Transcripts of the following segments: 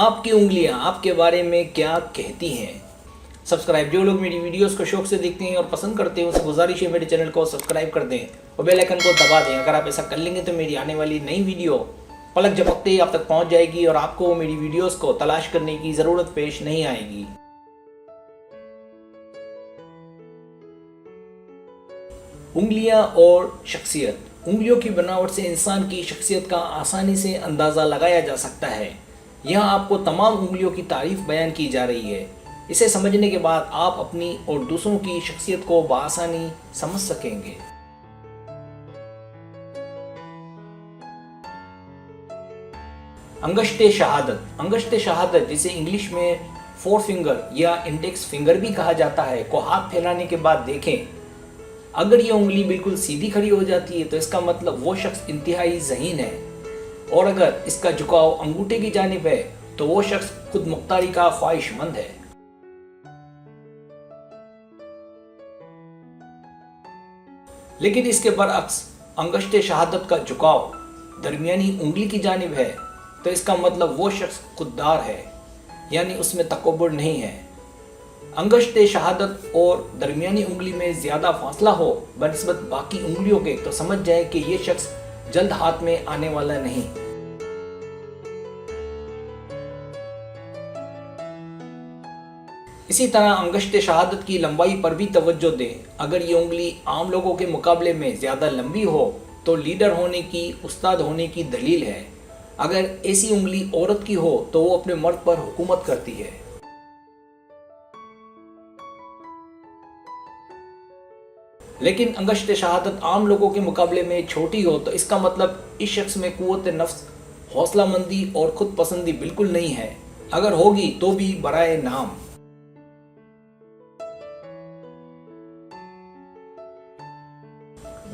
आपकी उंगलियां आपके बारे में क्या कहती हैं। सब्सक्राइब, जो लोग मेरी वीडियोस को शौक से देखते हैं और पसंद करते हैं उनसे गुजारिश है मेरे चैनल को सब्सक्राइब कर दें और बेल आइकन को दबा दें। अगर आप ऐसा कर लेंगे तो मेरी आने वाली नई वीडियो पलक झपकते ही आप तक पहुंच जाएगी और आपको मेरी वीडियोस को तलाश करने की ज़रूरत पेश नहीं आएगी। उंगलियां और शख्सियत। उंगलियों की बनावट से इंसान की शख्सियत का आसानी से अंदाज़ा लगाया जा सकता है। यहाँ आपको तमाम उंगलियों की तारीफ बयान की जा रही है। इसे समझने के बाद आप अपनी और दूसरों की शख्सियत को बआसानी समझ सकेंगे। अंगश्ते शहादत। अंगश्ते शहादत, जिसे इंग्लिश में फोर फिंगर या इंडेक्स फिंगर भी कहा जाता है, को हाथ फैलाने के बाद देखें। अगर ये उंगली बिल्कुल सीधी खड़ी हो जाती है तो इसका मतलब वो शख्स इंतहाई ज़हीन है, और अगर इसका झुकाव अंगूठे की जानिब है तो वो शख्स खुद मुख्तारी का ख्वाहिशमंद है। लेकिन इसके बरअक्स अंगश्ते शहादत का झुकाव दरमियानी उंगली की जानिब है तो इसका मतलब वो शख्स खुददार है, यानी उसमें तकब्बुर नहीं है। अंगश्ते शहादत और दरमियानी उंगली में ज़्यादा फासला हो बनिस्बत बाकी उंगलियों के तो समझ जाए कि ये शख्स जल्द हाथ में आने वाला नहीं। इसी तरह अंगश्ते शहादत की लंबाई पर भी तवज्जो दें। अगर ये उंगली आम लोगों के मुकाबले में ज़्यादा लंबी हो तो लीडर होने की, उस्ताद होने की दलील है। अगर ऐसी उंगली औरत की हो तो वो अपने मर्द पर हुकूमत करती है। लेकिन अंगश्ते शहादत आम लोगों के मुकाबले में छोटी हो तो इसका मतलब इस शख्स में कुव्वत नफ्स, हौसला मंदी और खुद पसंदी बिल्कुल नहीं है। अगर होगी तो भी बराए नाम।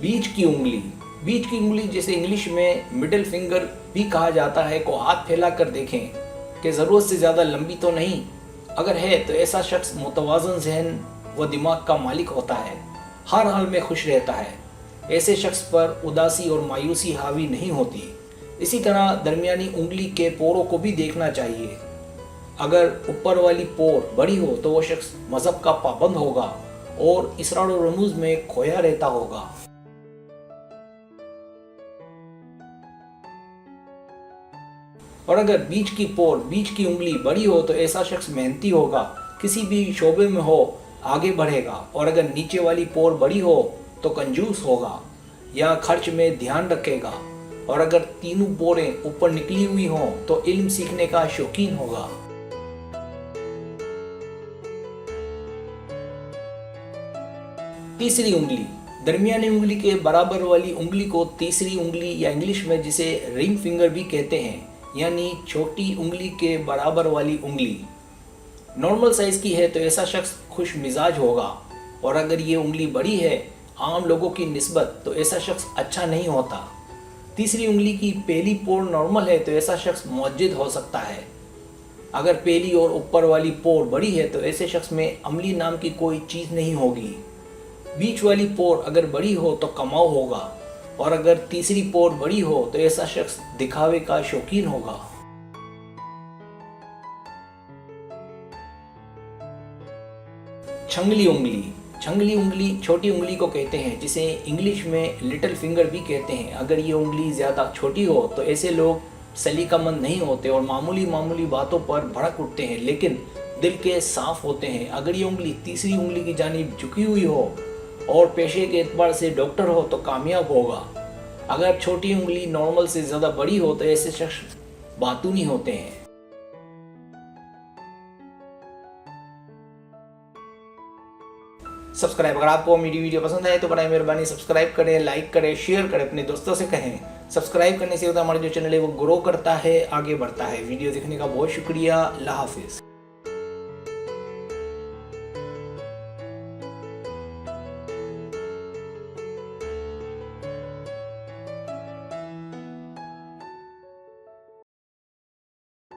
बीच की उंगली। बीच की उंगली, जिसे इंग्लिश में मिडिल फिंगर भी कहा जाता है, को हाथ फैला कर देखें कि ज़रूरत से ज़्यादा लंबी तो नहीं। अगर है तो ऐसा शख्स मुतवाज़न ज़हन व दिमाग का मालिक होता है, हर हाल में खुश रहता है। ऐसे शख्स पर उदासी और मायूसी हावी नहीं होती। इसी तरह दरमियानी उंगली के पोरों को भी देखना चाहिए। अगर ऊपर वाली पोर बड़ी हो तो वो शख्स मज़हब का पाबंद होगा और इसरार और रमूज में खोया रहता होगा। और अगर बीच की पोर, बीच की उंगली बड़ी हो तो ऐसा शख्स मेहनती होगा, किसी भी शोबे में हो आगे बढ़ेगा। और अगर नीचे वाली पोर बड़ी हो तो कंजूस होगा या खर्च में ध्यान रखेगा। और अगर तीनों पोरें ऊपर निकली हुई हों तो इल्म सीखने का शौकीन होगा। तीसरी उंगली। दरमियानी उंगली के बराबर वाली उंगली को तीसरी उंगली या इंग्लिश में जिसे रिंग फिंगर भी कहते हैं, यानी छोटी उंगली के बराबर वाली उंगली नॉर्मल साइज़ की है तो ऐसा शख्स खुश मिजाज होगा। और अगर ये उंगली बड़ी है आम लोगों की निस्बत तो ऐसा शख्स अच्छा नहीं होता। तीसरी उंगली की पहली पोर नॉर्मल है तो ऐसा शख्स मुअज्जिद हो सकता है। अगर पहली और ऊपर वाली पोर बड़ी है तो ऐसे शख्स में अमली नाम की कोई चीज़ नहीं होगी। बीच वाली पोर अगर बड़ी हो तो कमाऊ होगा, और अगर तीसरी पोर बड़ी हो तो ऐसा शख्स दिखावे का शौकीन होगा। छंगली उंगली। छंगली उंगली छोटी उंगली को कहते हैं, जिसे इंग्लिश में लिटिल फिंगर भी कहते हैं। अगर ये उंगली ज़्यादा छोटी हो तो ऐसे लोग सलीकामंद नहीं होते और मामूली मामूली बातों पर भड़क उठते हैं, लेकिन दिल के साफ होते हैं। अगर ये उंगली तीसरी उंगली की जानिब झुकी हुई हो और पेशे के एतबार से डॉक्टर हो तो कामयाब होगा। अगर छोटी उंगली नॉर्मल से ज़्यादा बड़ी हो तो ऐसे शख्स बातूनी होते हैं। सब्सक्राइब, अगर आपको मेरी वीडियो पसंद आए तो बराए मेहरबानी सब्सक्राइब करें, लाइक करें, शेयर करें, अपने दोस्तों से कहें। सब्सक्राइब करने से होता हमारा जो चैनल है वो ग्रो करता है, आगे बढ़ता है। वीडियो देखने का बहुत शुक्रिया। अल्लाह हाफिज़।